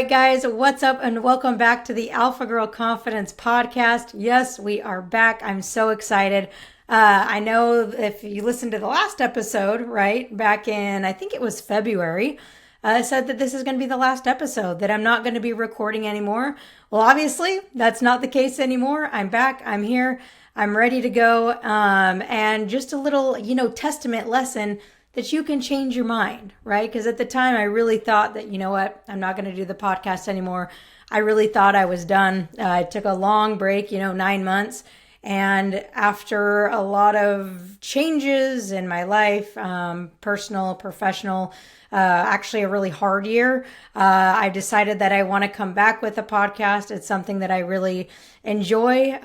right, guys, what's up and welcome back to the Alpha Girl Confidence Podcast. Yes, we are back. I'm so excited. I know if you listened to the last episode, right, back in, I think it was February, I said that this is going to be the last episode, that I'm not going to be recording anymore. Well, obviously, that's not the case anymore. I'm back. I'm here. I'm ready to go. And just a little, testament lesson that you can change your mind, right? Because at the time I really thought that, you know what, I'm not going to do the podcast anymore. I really thought I was done. I took a long break, 9 months. And after a lot of changes in my life, personal, professional, actually a really hard year, I decided that I want to come back with a podcast. It's something that I really enjoy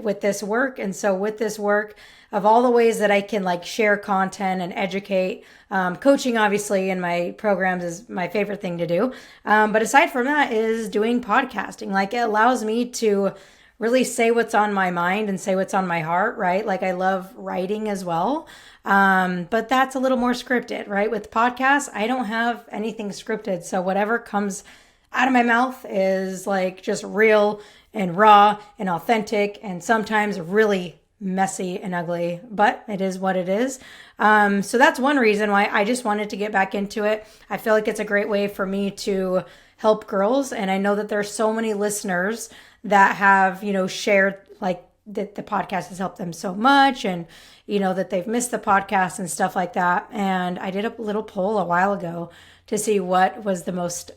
with this work. And so with this work, of all the ways that I can share content and educate, coaching obviously in my programs is my favorite thing to do. But aside from that is doing podcasting. It allows me to really say what's on my mind and say what's on my heart, right? I love writing as well. But that's a little more scripted, right? With podcasts, I don't have anything scripted. So whatever comes out of my mouth is just real and raw and authentic and sometimes really messy and ugly, but it is what it is. So that's one reason why I just wanted to get back into it. I feel like it's a great way for me to help girls. And I know that there's so many listeners that have, shared that the podcast has helped them so much and, that they've missed the podcast and stuff like that. And I did a little poll a while ago to see what was the most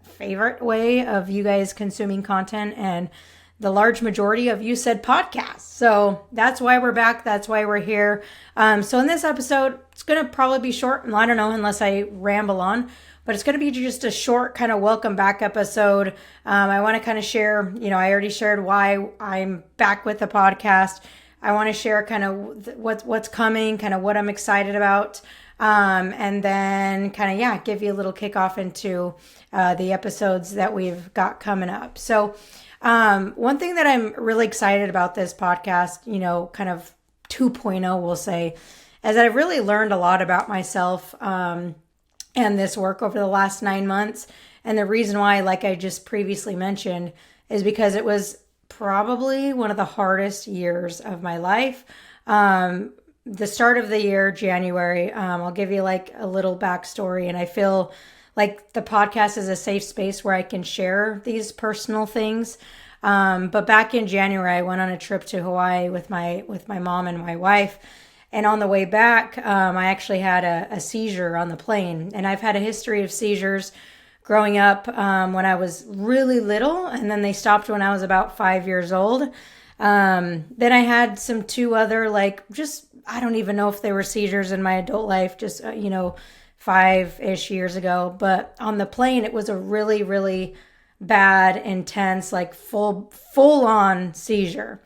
favorite way of you guys consuming content. And the large majority of you said podcasts. So that's why we're back. That's why we're here. So in this episode, it's going to probably be short. I don't know unless I ramble on, but it's going to be just a short kind of welcome back episode. I want to kind of share, I already shared why I'm back with the podcast. I want to share kind of what's coming, kind of what I'm excited about. And then kind of, give you a little kickoff into the episodes that we've got coming up. So one thing that I'm really excited about this podcast, kind of 2.0, we'll say, is that I've really learned a lot about myself and this work over the last 9 months. And the reason why, like I just previously mentioned, is because it was probably one of the hardest years of my life. The start of the year, January, I'll give you a little backstory, and I feel like the podcast is a safe space where I can share these personal things. But back in January, I went on a trip to Hawaii with my mom and my wife. And on the way back, I actually had a seizure on the plane. And I've had a history of seizures growing up when I was really little. And then they stopped when I was about 5 years old. Then I had two other, I don't even know if they were seizures in my adult life, just, 5-ish years ago. But on the plane, it was a really, really bad, intense, full on seizure.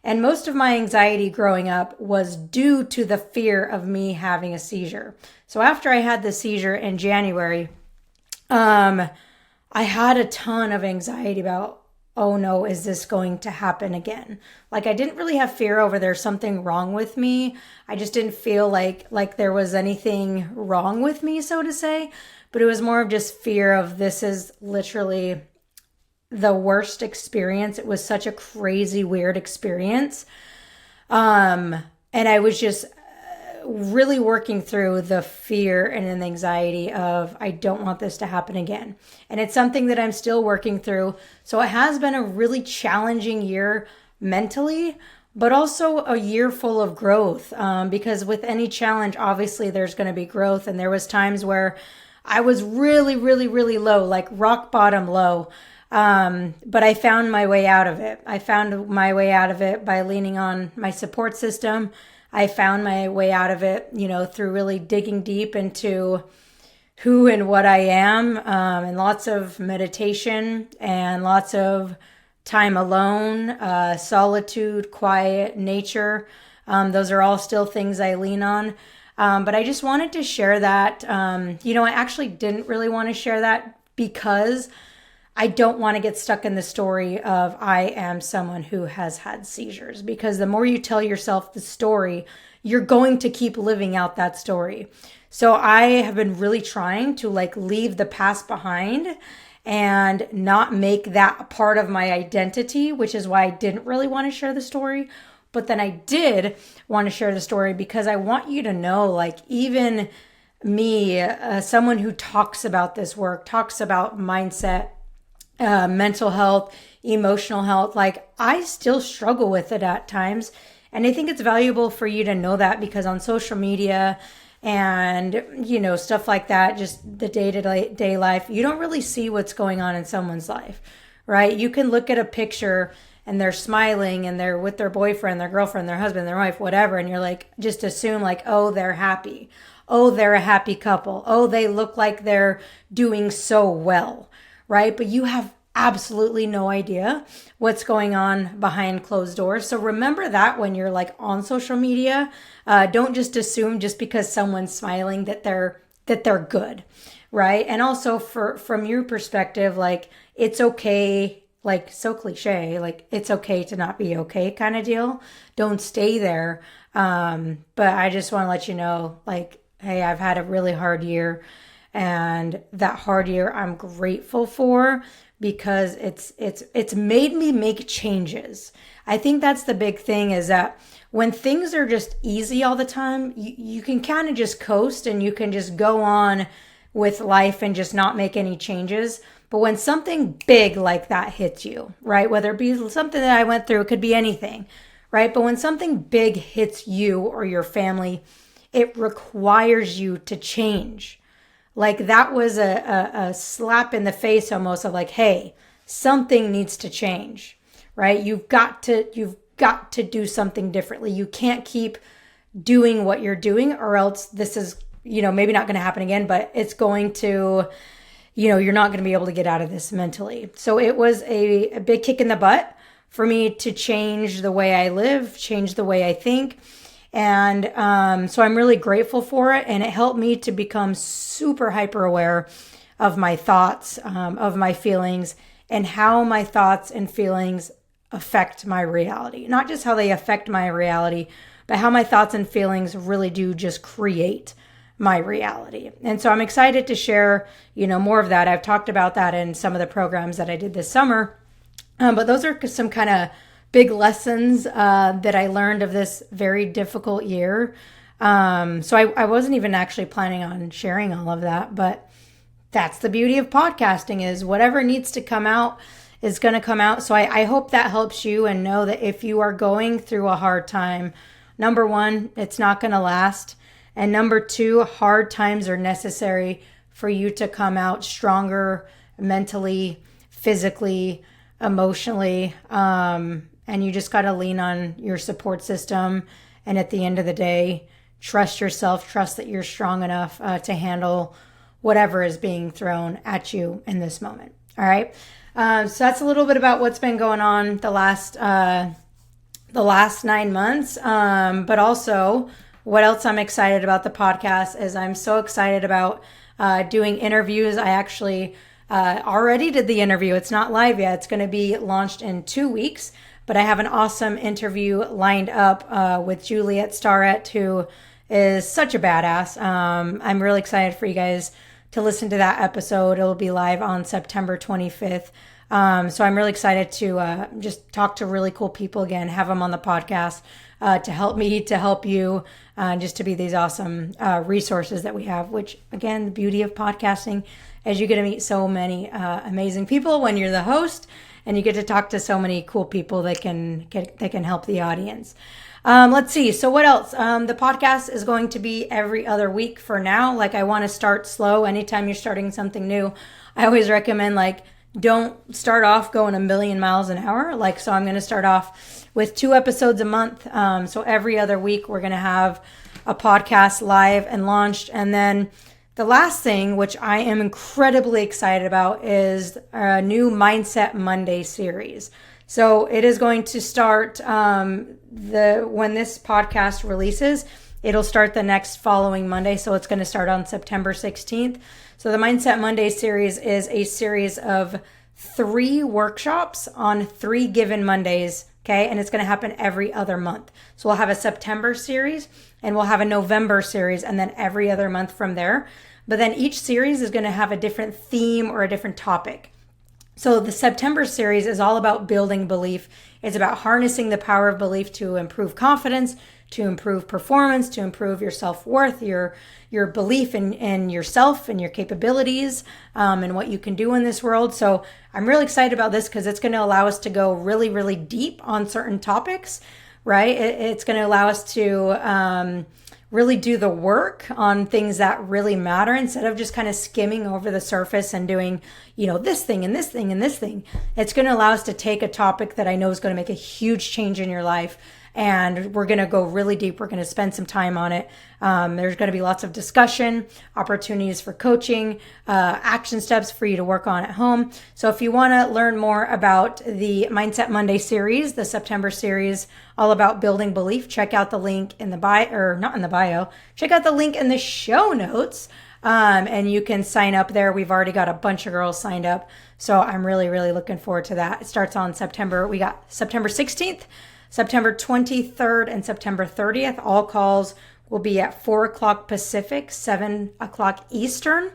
And most of my anxiety growing up was due to the fear of me having a seizure. So after I had the seizure in January, I had a ton of anxiety about, oh no, is this going to happen again? I didn't really have fear over there's something wrong with me. I just didn't feel like there was anything wrong with me, so to say. But it was more of just fear of this is literally the worst experience. It was such a crazy, weird experience. And I was just really working through the fear and the anxiety of, I don't want this to happen again. And it's something that I'm still working through. So it has been a really challenging year mentally, but also a year full of growth. Because with any challenge, obviously there's going to be growth. And there was times where I was really, really, really low, rock bottom low. But I found my way out of it. I found my way out of it by leaning on my support system. I found my way out of it, through really digging deep into who and what I am, and lots of meditation and lots of time alone, solitude, quiet, nature. Those are all still things I lean on. But I just wanted to share that. I actually didn't really want to share that because I don't want to get stuck in the story of I am someone who has had seizures, because the more you tell yourself the story, you're going to keep living out that story. So I have been really trying to like leave the past behind and not make that a part of my identity, which is why I didn't really want to share the story. But then I did want to share the story because I want you to know, like, even me, someone who talks about this work, talks about mindset, mental health, emotional health, like I still struggle with it at times. And I think it's valuable for you to know that, because on social media and, stuff like that, just the day-to-day life, you don't really see what's going on in someone's life, right? You can look at a picture and they're smiling and they're with their boyfriend, their girlfriend, their husband, their wife, whatever. And you're like, just assume like, oh, they're happy. Oh, they're a happy couple. Oh, they look like they're doing so well, right? But you have absolutely no idea what's going on behind closed doors. So remember that when you're like on social media, don't just assume just because someone's smiling that they're good, right? And also from your perspective, like it's okay, like so cliche, like it's okay to not be okay kind of deal. Don't stay there. But I just want to let you know, like, hey, I've had a really hard year, and that hard year I'm grateful for, because it's made me make changes. I think that's the big thing, is that when things are just easy all the time, you can kind of just coast and you can just go on with life and just not make any changes. But when something big like that hits you, right? Whether it be something that I went through, it could be anything, right? But when something big hits you or your family, it requires you to change. Like that was a slap in the face almost of like, hey, something needs to change, right? You've got to do something differently. You can't keep doing what you're doing, or else this is, maybe not going to happen again, but it's going to, you're not going to be able to get out of this mentally. So it was a big kick in the butt for me to change the way I live, change the way I think. And so I'm really grateful for it. And it helped me to become super hyper aware of my thoughts, of my feelings, and how my thoughts and feelings affect my reality. Not just how they affect my reality, but how my thoughts and feelings really do just create my reality. And so I'm excited to share, more of that. I've talked about that in some of the programs that I did this summer. But those are some kind of big lessons that I learned of this very difficult year. So I wasn't even actually planning on sharing all of that, but that's the beauty of podcasting, is whatever needs to come out is going to come out. So I hope that helps you, and know that if you are going through a hard time, number one, it's not going to last. And number two, hard times are necessary for you to come out stronger mentally, physically, emotionally. And you just got to lean on your support system. And at the end of the day, trust yourself, trust that you're strong enough to handle whatever is being thrown at you in this moment. All right. So that's a little bit about what's been going on the last 9 months. But also what else I'm excited about the podcast is I'm so excited about doing interviews. I actually already did the interview. It's not live yet. It's going to be launched in 2 weeks. But I have an awesome interview lined up with Juliet Starrett, who is such a badass. I'm really excited for you guys to listen to that episode. It'll be live on September 25th. So I'm really excited to just talk to really cool people again, have them on the podcast to help me, to help you, just to be these awesome resources that we have, which, again, the beauty of podcasting is you get to meet so many amazing people when you're the host. And you get to talk to so many cool people that can help the audience. Let's see. So what else? The podcast is going to be every other week for now. Like, I want to start slow. Anytime you're starting something new, I always recommend, like, don't start off going a million miles an hour. Like, so I'm going to start off with 2 episodes a month. So every other week we're going to have a podcast live and launched. And then the last thing, which I am incredibly excited about, is a new Mindset Monday series. So it is going to start when this podcast releases, it'll start the next following Monday. So it's going to start on September 16th. So the Mindset Monday series is a series of 3 workshops on 3 given Mondays. Okay. And it's going to happen every other month. So we'll have a September series and we'll have a November series and then every other month from there. But then each series is going to have a different theme or a different topic. So the September series is all about building belief. It's about harnessing the power of belief to improve confidence, to improve performance, to improve your self-worth, your belief in yourself and your capabilities, and what you can do in this world. So I'm really excited about this because it's going to allow us to go really, really deep on certain topics, right? It's going to allow us to really do the work on things that really matter instead of just kind of skimming over the surface and doing, this thing and this thing and this thing. It's going to allow us to take a topic that I know is going to make a huge change in your life. And we're going to go really deep. We're going to spend some time on it. There's going to be lots of discussion, opportunities for coaching, action steps for you to work on at home. So if you want to learn more about the Mindset Monday series, the September series, all about building belief, check out the link in the bio, or not in the bio, check out the link in the show notes. And you can sign up there. We've already got a bunch of girls signed up. So I'm really, really looking forward to that. It starts on September. We got September 16th. September 23rd and September 30th. All calls will be at 4 o'clock Pacific, 7 o'clock Eastern,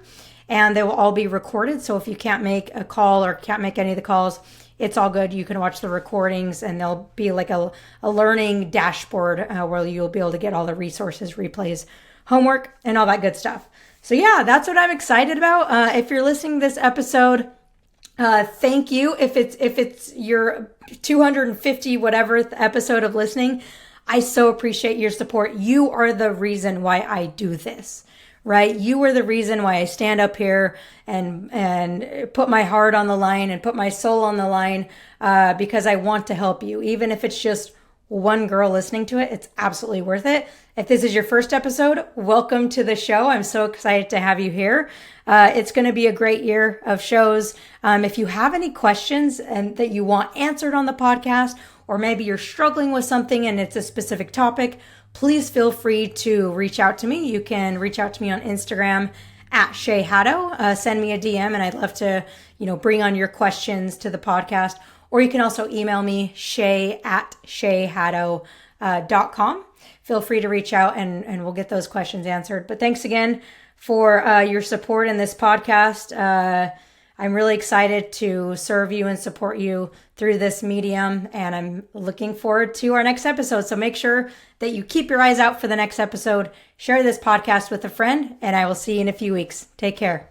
and they will all be recorded. So if you can't make a call or can't make any of the calls, it's all good. You can watch the recordings and there'll be like a learning dashboard where you'll be able to get all the resources, replays, homework, and all that good stuff. So yeah, that's what I'm excited about. If you're listening to this episode, thank you. If it's your 250 whatever episode of listening, I so appreciate your support. You are the reason why I do this, right? You are the reason why I stand up here and put my heart on the line and put my soul on the line, because I want to help you. Even if it's just one girl listening to it, it's absolutely worth it. If this is your first episode, welcome to the show. I'm so excited to have you here. It's going to be a great year of shows. If you have any questions and that you want answered on the podcast, or maybe you're struggling with something and it's a specific topic, please feel free to reach out to me. You can reach out to me on Instagram at Shay Haddo. Send me a DM and I'd love to, bring on your questions to the podcast. Or you can also email me, shay@shayhaddo.com. Feel free to reach out and we'll get those questions answered. But thanks again for your support in this podcast. I'm really excited to serve you and support you through this medium, and I'm looking forward to our next episode. So make sure that you keep your eyes out for the next episode. Share this podcast with a friend, and I will see you in a few weeks. Take care.